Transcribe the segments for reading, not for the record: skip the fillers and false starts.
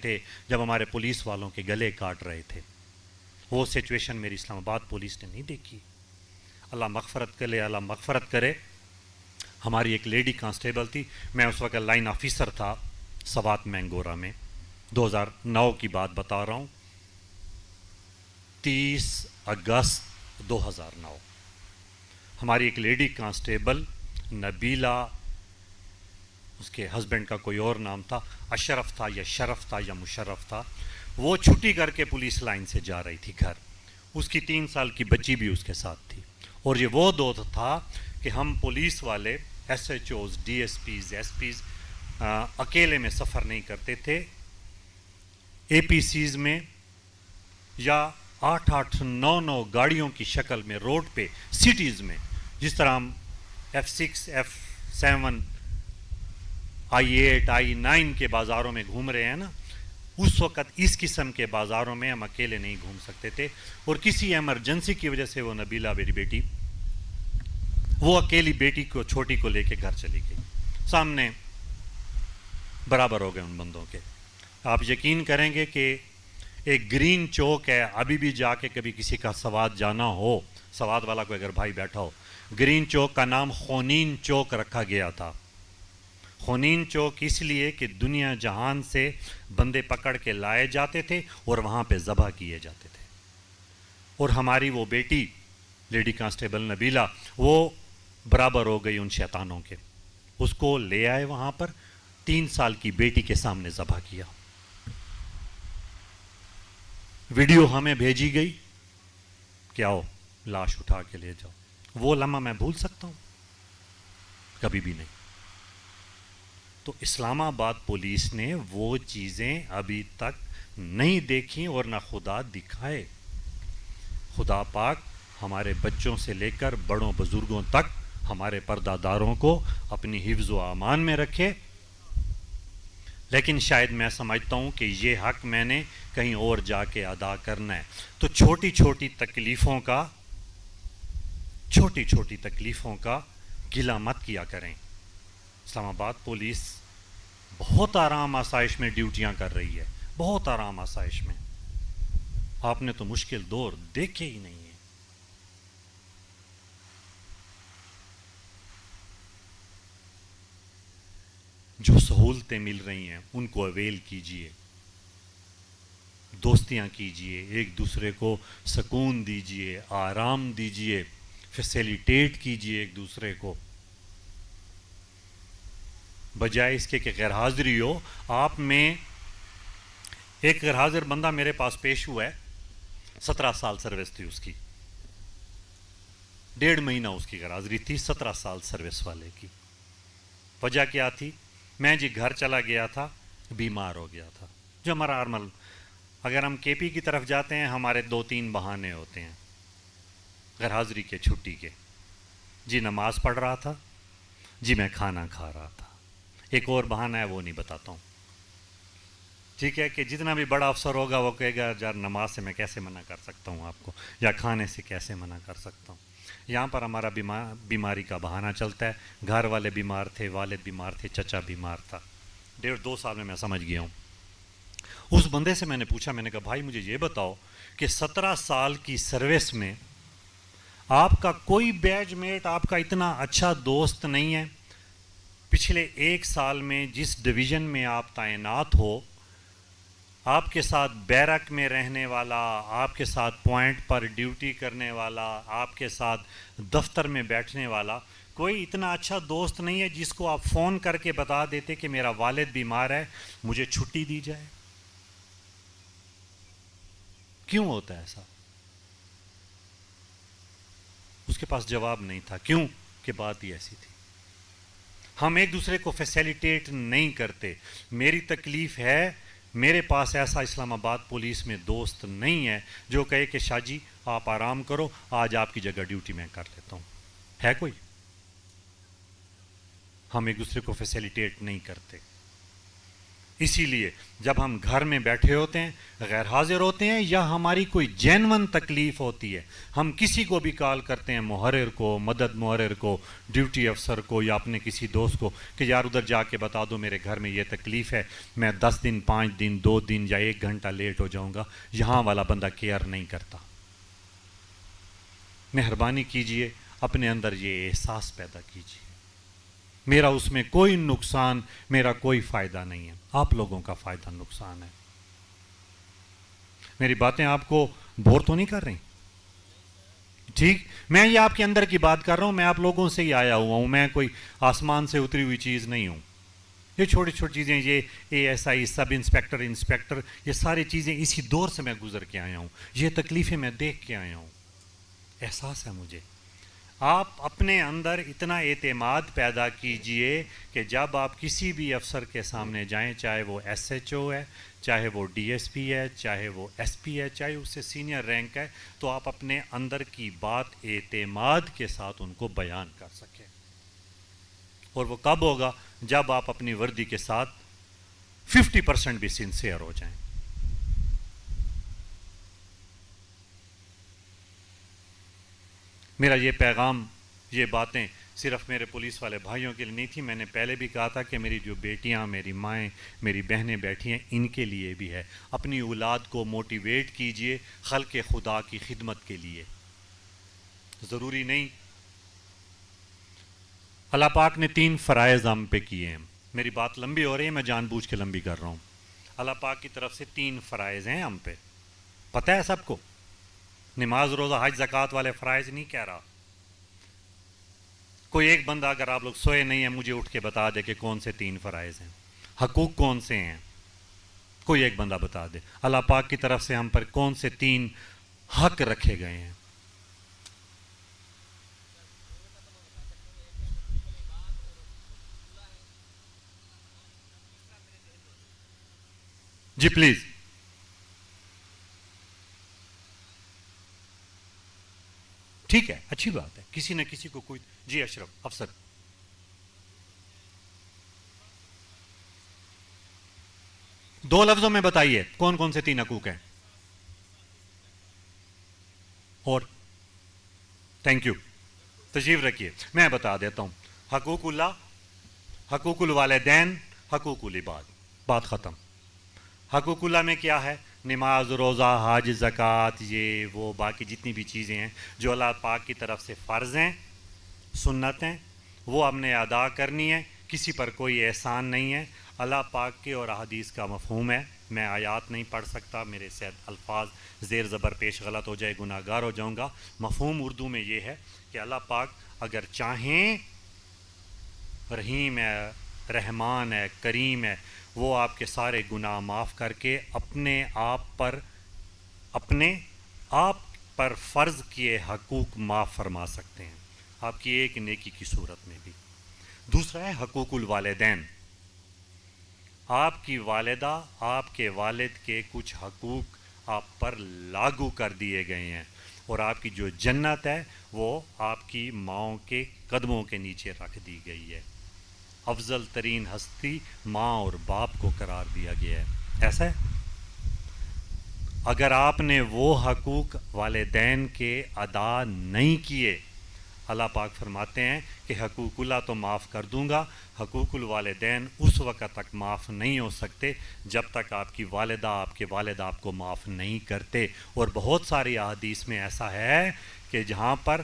تھے جب ہمارے پولیس والوں کے گلے کاٹ رہے تھے. وہ سچویشن میری اسلام آباد پولیس نے نہیں دیکھی. اللہ مغفرت کرے، اللہ مغفرت کرے. ہماری ایک لیڈی کانسٹیبل تھی، میں اس وقت لائن آفیسر تھا سوات مینگورا میں، 2009 کی بات بتا رہا ہوں، 30 اگست 2009. ہماری ایک لیڈی کانسٹیبل نبیلہ، اس کے ہسبینڈ کا کوئی اور نام تھا، اشرف تھا یا شرف تھا یا مشرف تھا، وہ چھٹی کر کے پولیس لائن سے جا رہی تھی گھر. اس کی 3 سال کی بچی بھی اس کے ساتھ تھی. اور یہ وہ دور تھا کہ ہم پولیس والے S H Os, D S Ps, S Ps اکیلے میں سفر نہیں کرتے تھے. اے پی سیز میں یا 8-9 گاڑیوں کی شکل میں روڈ پہ سٹیز میں، جس طرح ہم F6 F7 I8 I9 کے بازاروں میں گھوم رہے ہیں نا، اس وقت اس قسم کے بازاروں میں ہم اکیلے نہیں گھوم سکتے تھے. اور کسی ایمرجنسی کی وجہ سے وہ نبیلہ میری بیٹی، وہ اکیلی بیٹی کو، چھوٹی کو لے کے گھر چلی گئی. سامنے برابر ہو گئے ان بندوں کے. آپ یقین کریں گے کہ ایک گرین چوک ہے، ابھی بھی جا کے کبھی کسی کا سوات جانا ہو، سوات والا کوئی اگر بھائی بیٹھا ہو، گرین چوک کا نام خونین چوک رکھا گیا تھا. خونین چوک اس لیے کہ دنیا جہان سے بندے پکڑ کے لائے جاتے تھے اور وہاں پہ ذبح کیے جاتے تھے. اور ہماری وہ بیٹی لیڈی کانسٹیبل نبیلہ، وہ برابر ہو گئی ان شیطانوں کے. اس کو لے آئے وہاں پر، 3 سال کی بیٹی کے سامنے ذبح کیا. ویڈیو ہمیں بھیجی گئی کہ آؤ لاش اٹھا کے لے جاؤ. وہ لمحہ میں بھول سکتا ہوں؟ کبھی بھی نہیں. تو اسلام آباد پولیس نے وہ چیزیں ابھی تک نہیں دیکھیں اور نہ خدا دکھائے. خدا پاک ہمارے بچوں سے لے کر بڑوں بزرگوں تک ہمارے پردہ داروں کو اپنی حفظ و امان میں رکھے. لیکن شاید میں سمجھتا ہوں کہ یہ حق میں نے کہیں اور جا کے ادا کرنا ہے. تو چھوٹی چھوٹی تکلیفوں کا گلہ مت کیا کریں. اسلام آباد پولیس بہت آرام آسائش میں ڈیوٹیاں کر رہی ہے، بہت آرام آسائش میں. آپ نے تو مشکل دور دیکھے ہی نہیں ہیں. جو سہولتیں مل رہی ہیں ان کو اویل کیجئے، دوستیاں کیجئے، ایک دوسرے کو سکون دیجئے، آرام دیجئے، فیسیلیٹیٹ کیجئے ایک دوسرے کو، بجائے اس کے کہ غیر حاضری ہو. آپ میں ایک غیر حاضر بندہ میرے پاس پیش ہوا ہے، 17 سال سروس تھی اس کی، 1.5 مہینہ اس کی غیر حاضری تھی، 17 سال سروس والے کی. وجہ کیا تھی؟ میں جی گھر چلا گیا تھا، بیمار ہو گیا تھا. جو ہمارا نارمل، اگر ہم کے پی کی طرف جاتے ہیں ہمارے 2-3 بہانے ہوتے ہیں غیر حاضری کے، چھٹی کے. جی نماز پڑھ رہا تھا، جی میں کھانا کھا رہا تھا. ایک اور بہانہ ہے وہ نہیں بتاتا ہوں. ٹھیک ہے کہ جتنا بھی بڑا افسر ہوگا وہ کہے گا یار نماز سے میں کیسے منع کر سکتا ہوں آپ کو، یا کھانے سے کیسے منع کر سکتا ہوں. یہاں پر ہمارا بیماری کا بہانہ چلتا ہے. گھر والے بیمار تھے، والد بیمار تھے، چچا بیمار تھا. 1.5-2 سال میں سمجھ گیا ہوں. اس بندے سے میں نے پوچھا، میں نے کہا بھائی مجھے یہ بتاؤ کہ 17 سال کی سروس میں آپ کا کوئی بیچ میٹ، آپ کا اتنا اچھا دوست نہیں ہے؟ پچھلے 1 سال میں جس ڈویژن میں آپ تعینات ہو، آپ کے ساتھ بیرک میں رہنے والا، آپ کے ساتھ پوائنٹ پر ڈیوٹی کرنے والا، آپ کے ساتھ دفتر میں بیٹھنے والا، کوئی اتنا اچھا دوست نہیں ہے جس کو آپ فون کر کے بتا دیتے کہ میرا والد بیمار ہے، مجھے چھٹی دی جائے؟ کیوں ہوتا ہے ایسا؟ اس کے پاس جواب نہیں تھا. کیوں؟ کہ بات ہی ایسی تھی. ہم ایک دوسرے کو فیسیلیٹیٹ نہیں کرتے. میری تکلیف ہے، میرے پاس ایسا اسلام آباد پولیس میں دوست نہیں ہے جو کہے کہ شاہ جی آپ آرام کرو، آج آپ کی جگہ ڈیوٹی میں کر لیتا ہوں. ہے کوئی؟ ہم ایک دوسرے کو فیسیلیٹیٹ نہیں کرتے. اسی لیے جب ہم گھر میں بیٹھے ہوتے ہیں، غیر حاضر ہوتے ہیں، یا ہماری کوئی جینون تکلیف ہوتی ہے، ہم کسی کو بھی کال کرتے ہیں، محرر کو، مدد محرر کو، ڈیوٹی افسر کو، یا اپنے کسی دوست کو کہ یار ادھر جا کے بتا دو میرے گھر میں یہ تکلیف ہے، میں 10 دن 5 دن 2 دن یا 1 گھنٹہ لیٹ ہو جاؤں گا، یہاں والا بندہ کیئر نہیں کرتا۔ مہربانی کیجئے اپنے اندر یہ احساس پیدا کیجئے، میرا اس میں کوئی نقصان، میرا کوئی فائدہ نہیں ہے، آپ لوگوں کا فائدہ نقصان ہے۔ میری باتیں آپ کو بور تو نہیں کر رہی؟ ٹھیک، میں یہ آپ کے اندر کی بات کر رہا ہوں، میں آپ لوگوں سے ہی آیا ہوا ہوں، میں کوئی آسمان سے اتری ہوئی چیز نہیں ہوں۔ یہ چھوٹی چھوٹی چیزیں، یہ A S I, sub inspector, inspector, یہ ساری چیزیں اسی دور سے میں گزر کے آیا ہوں، یہ تکلیفیں میں دیکھ کے آیا ہوں، احساس ہے مجھے۔ آپ اپنے اندر اتنا اعتماد پیدا کیجئے کہ جب آپ کسی بھی افسر کے سامنے جائیں، چاہے وہ ایس ایچ او ہے، چاہے وہ ڈی ایس پی ہے، چاہے وہ ایس پی ہے، چاہے اس سے سینئر رینک ہے، تو آپ اپنے اندر کی بات اعتماد کے ساتھ ان کو بیان کر سکیں۔ اور وہ کب ہوگا؟ جب آپ اپنی وردی کے ساتھ 50% بھی سنسیئر ہو جائیں۔ میرا یہ پیغام، یہ باتیں صرف میرے پولیس والے بھائیوں کے لیے نہیں تھی، میں نے پہلے بھی کہا تھا کہ میری جو بیٹیاں، میری مائیں، میری بہنیں بیٹھی ہیں، ان کے لیے بھی ہے۔ اپنی اولاد کو موٹیویٹ کیجئے خلق خدا کی خدمت کے لیے۔ ضروری نہیں، اللہ پاک نے 3 فرائض ہم پہ کیے ہیں۔ میری بات لمبی ہو رہی ہے، میں جان بوجھ کے لمبی کر رہا ہوں۔ اللہ پاک کی طرف سے 3 فرائض ہیں ہم پہ، پتہ ہے سب کو؟ نماز، روزہ، حج، زکوٰۃ والے فرائض نہیں کہہ رہا۔ کوئی ایک بندہ اگر آپ لوگ سوئے نہیں ہیں مجھے اٹھ کے بتا دے کہ کون سے 3 فرائض ہیں، حقوق کون سے ہیں، کوئی ایک بندہ بتا دے۔ اللہ پاک کی طرف سے ہم پر کون سے 3 حق رکھے گئے ہیں؟ جی پلیز۔ ٹھیک ہے، اچھی بات ہے، کسی نہ کسی کو کوئی۔ جی اشرف افسر، 2 لفظوں میں بتائیے کون کون سے 3 حقوق ہیں؟ اور تھینک یو، تشریف رکھیے، میں بتا دیتا ہوں۔ حقوق اللہ، حقوق الوالدین، حقوق العباد، بات ختم۔ حقوق اللہ میں کیا ہے؟ نماز، روزہ، حج، زکوٰۃ، یہ وہ باقی جتنی بھی چیزیں ہیں جو اللہ پاک کی طرف سے فرض ہیں، سنت ہیں، وہ ہم نے ادا کرنی ہے، کسی پر کوئی احسان نہیں ہے۔ اللہ پاک کے اور احادیث کا مفہوم ہے، میں آیات نہیں پڑھ سکتا، میرے سے الفاظ زیر زبر پیش غلط ہو جائے، گناہ گار ہو جاؤں گا۔ مفہوم اردو میں یہ ہے کہ اللہ پاک اگر چاہیں، رحیم ہے، رحمان ہے، کریم ہے، وہ آپ کے سارے گناہ معاف کر کے اپنے آپ پر فرض کیے حقوق معاف فرما سکتے ہیں، آپ کی ایک نیکی کی صورت میں بھی۔ دوسرا ہے حقوق الوالدین، آپ کی والدہ، آپ کے والد کے کچھ حقوق آپ پر لاگو کر دیے گئے ہیں، اور آپ کی جو جنت ہے وہ آپ کی ماؤں کے قدموں کے نیچے رکھ دی گئی ہے۔ افضل ترین ہستی ماں اور باپ کو قرار دیا گیا ہے، ایسا ہے؟ اگر آپ نے وہ حقوق والدین کے ادا نہیں کیے، اللہ پاک فرماتے ہیں کہ حقوق اللہ تو معاف کر دوں گا، حقوق الوالدین اس وقت تک معاف نہیں ہو سکتے جب تک آپ کی والدہ، آپ کے والد آپ کو معاف نہیں کرتے۔ اور بہت ساری احادیث میں ایسا ہے کہ جہاں پر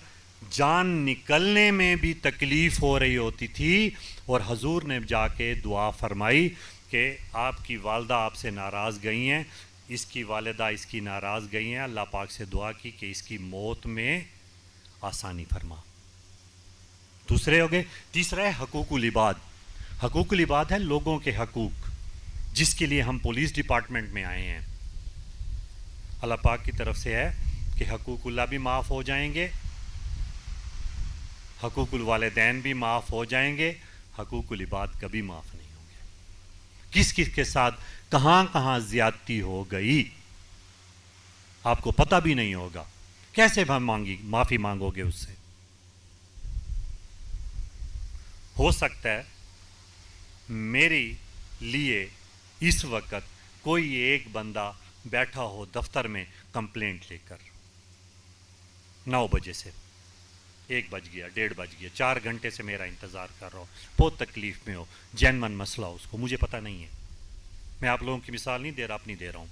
جان نکلنے میں بھی تکلیف ہو رہی ہوتی تھی، اور حضور نے جا کے دعا فرمائی کہ آپ کی والدہ آپ سے ناراض گئی ہیں، اس کی والدہ اس کی ناراض گئی ہیں، اللہ پاک سے دعا کی کہ اس کی موت میں آسانی فرما۔ دوسرے ہو گئے۔ تیسرا ہے حقوق العباد۔ حقوق العباد ہے لوگوں کے حقوق، جس کے لیے ہم پولیس ڈپارٹمنٹ میں آئے ہیں۔ اللہ پاک کی طرف سے ہے کہ حقوق اللہ بھی معاف ہو جائیں گے، حقوق الوالدین بھی معاف ہو جائیں گے، حقوق العباد کبھی معاف نہیں ہوں گے۔ کس کس کے ساتھ کہاں کہاں زیادتی ہو گئی آپ کو پتہ بھی نہیں ہوگا، کیسے معافی مانگو گے اس سے؟ ہو سکتا ہے میری لیے اس وقت کوئی ایک بندہ بیٹھا ہو دفتر میں کمپلینٹ لے کر 9 بجے سے 1 بج گیا 1:30 بج گیا 4 گھنٹے سے میرا انتظار کر رہا ہو, بہت تکلیف میں ہو, جینون مسئلہ اس کو, مجھے پتہ نہیں ہے, میں آپ لوگوں کی مثال نہیں دے رہا, اپنی دے رہا ہوں.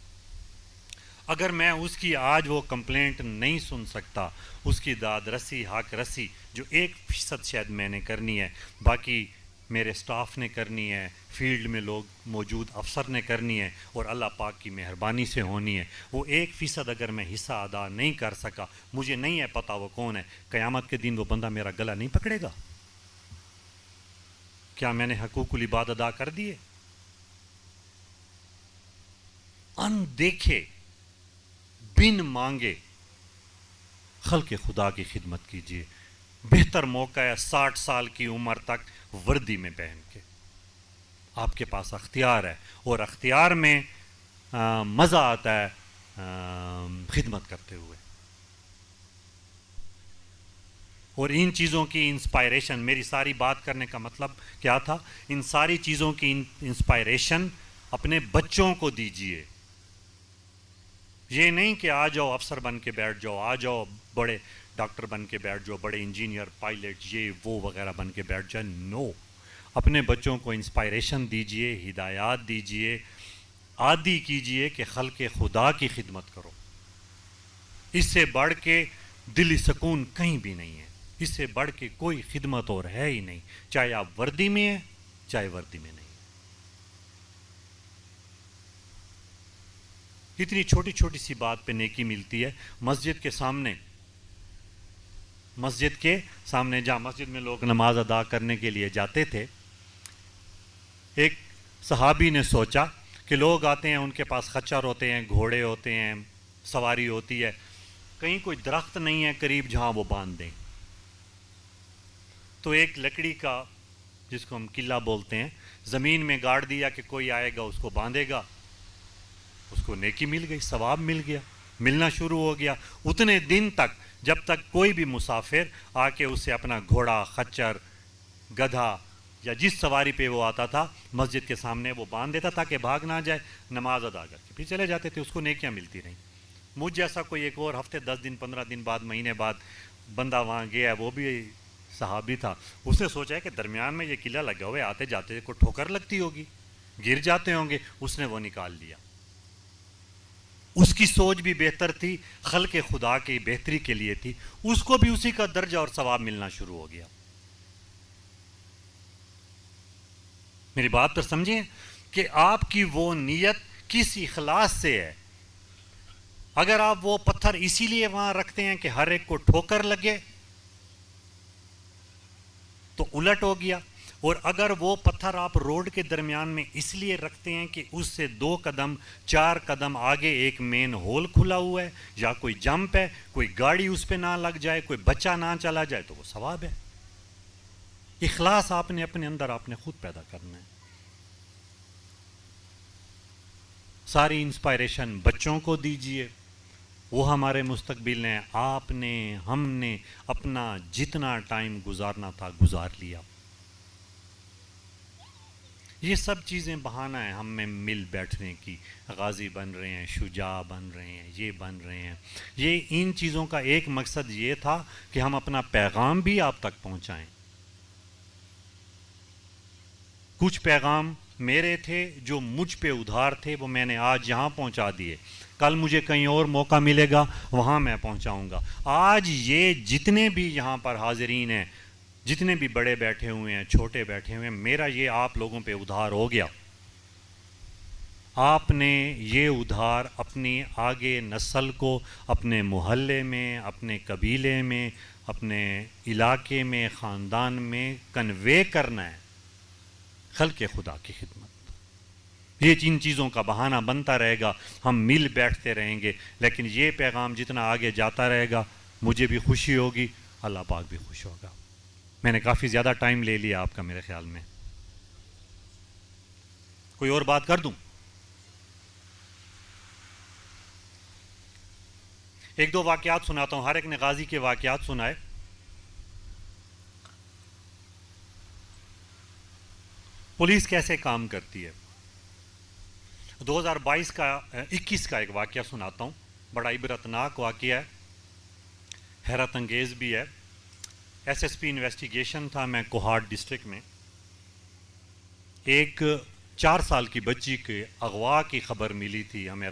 اگر میں اس کی آج وہ کمپلینٹ نہیں سن سکتا, اس کی داد رسی حق رسی جو 1% شاید میں نے کرنی ہے, باقی میرے سٹاف نے کرنی ہے, فیلڈ میں لوگ موجود افسر نے کرنی ہے, اور اللہ پاک کی مہربانی سے ہونی ہے, وہ 1% اگر میں حصہ ادا نہیں کر سکا, مجھے نہیں ہے پتہ وہ کون ہے, قیامت کے دن وہ بندہ میرا گلا نہیں پکڑے گا؟ کیا میں نے حقوق العباد ادا کر دیے؟ ان دیکھے بن مانگے خلق خدا کی خدمت کیجیے. بہتر موقع ہے 60 سال کی عمر تک وردی میں پہن کے, آپ کے پاس اختیار ہے, اور اختیار میں مزہ آتا ہے خدمت کرتے ہوئے. اور ان چیزوں کی انسپائریشن, میری ساری بات کرنے کا مطلب کیا تھا, ان ساری چیزوں کی انسپائریشن اپنے بچوں کو دیجیے. یہ نہیں کہ آ جاؤ افسر بن کے بیٹھ جاؤ, آ جاؤ بڑے ڈاکٹر بن کے بیٹھ جاؤ, بڑے انجینئر پائلٹ یہ وہ وغیرہ بن کے بیٹھ جائیں. نو, اپنے بچوں کو انسپائریشن دیجئے, ہدایات دیجئے, عادی کیجئے کہ خلق خدا کی خدمت کرو. اس سے بڑھ کے دلی سکون کہیں بھی نہیں ہے, اس سے بڑھ کے کوئی خدمت اور ہے ہی نہیں, چاہے آپ وردی میں ہیں چاہے وردی میں نہیں. اتنی چھوٹی چھوٹی سی بات پہ نیکی ملتی ہے. مسجد کے سامنے جہاں مسجد میں لوگ نماز ادا کرنے کے لیے جاتے تھے, ایک صحابی نے سوچا کہ لوگ آتے ہیں, ان کے پاس خچر ہوتے ہیں, گھوڑے ہوتے ہیں, سواری ہوتی ہے, کہیں کوئی درخت نہیں ہے قریب جہاں وہ باندھ دیں. تو ایک لکڑی کا, جس کو ہم قلعہ بولتے ہیں, زمین میں گاڑ دیا کہ کوئی آئے گا اس کو باندھے گا. اس کو نیکی مل گئی, ثواب مل گیا, ملنا شروع ہو گیا. اتنے دن تک جب تک کوئی بھی مسافر آ کے اسے اپنا گھوڑا, خچر, گدھا یا جس سواری پہ وہ آتا تھا مسجد کے سامنے وہ باندھ دیتا تاکہ بھاگ نہ جائے, نماز ادا کر کے پھر چلے جاتے تھے. اس کو نیکیاں ملتی رہیں. مجھ جیسا کوئی ایک اور ہفتے 10 دن 15 دن بعد, مہینے بعد بندہ وہاں گیا, وہ بھی صحابی تھا, اس نے سوچا ہے کہ درمیان میں یہ قلعہ لگا ہوا ہے, آتے جاتے کو ٹھوکر لگتی ہوگی, گر جاتے ہوں گے, اس نے وہ نکال لیا. اس کی سوچ بھی بہتر تھی, خلق خدا کی بہتری کے لیے تھی, اس کو بھی اسی کا درجہ اور ثواب ملنا شروع ہو گیا. میری بات تو سمجھیں کہ آپ کی وہ نیت کس اخلاص سے ہے. اگر آپ وہ پتھر اسی لیے وہاں رکھتے ہیں کہ ہر ایک کو ٹھوکر لگے تو الٹ ہو گیا, اور اگر وہ پتھر آپ روڈ کے درمیان میں اس لیے رکھتے ہیں کہ اس سے 2 قدم 4 قدم آگے ایک مین ہول کھلا ہوا ہے, یا کوئی جمپ ہے, کوئی گاڑی اس پہ نہ لگ جائے, کوئی بچہ نہ چلا جائے, تو وہ ثواب ہے. اخلاص آپ نے اپنے اندر آپ نے خود پیدا کرنا ہے. ساری انسپائریشن بچوں کو دیجئے, وہ ہمارے مستقبل ہیں. آپ نے, ہم نے اپنا جتنا ٹائم گزارنا تھا گزار لیا. یہ سب چیزیں بہانہ ہے ہم میں مل بیٹھنے کی. غازی بن رہے ہیں, شجاع بن رہے ہیں, یہ بن رہے ہیں. یہ ان چیزوں کا ایک مقصد یہ تھا کہ ہم اپنا پیغام بھی آپ تک پہنچائیں. کچھ پیغام میرے تھے جو مجھ پہ ادھار تھے, وہ میں نے آج یہاں پہنچا دیے. کل مجھے کہیں اور موقع ملے گا, وہاں میں پہنچاؤں گا. آج یہ جتنے بھی یہاں پر حاضرین ہیں, جتنے بھی بڑے بیٹھے ہوئے ہیں, چھوٹے بیٹھے ہوئے ہیں, میرا یہ آپ لوگوں پہ ادھار ہو گیا. آپ نے یہ ادھار اپنی آگے نسل کو, اپنے محلے میں, اپنے قبیلے میں, اپنے علاقے میں, خاندان میں کنوے کرنا ہے. خلق خدا کی خدمت. یہ ان چیزوں کا بہانہ بنتا رہے گا, ہم مل بیٹھتے رہیں گے, لیکن یہ پیغام جتنا آگے جاتا رہے گا مجھے بھی خوشی ہوگی, اللہ پاک بھی خوش ہوگا. میں نے کافی زیادہ ٹائم لے لیا آپ کا میرے خیال میں. کوئی اور بات کر دوں؟ ایک دو واقعات سناتا ہوں. ہر ایک نے غازی کے واقعات سنائے. پولیس کیسے کام کرتی ہے؟ 2022 کا 21 کا ایک واقعہ سناتا ہوں، بڑا عبرتناک واقعہ ہے، حیرت انگیز بھی ہے۔ ایس ایس پی انویسٹیگیشن تھا، میں کوہاٹ ڈسٹرکٹ میں ایک 4 سال کی بچی کے اغوا کی خبر ملی تھی ہمیں۔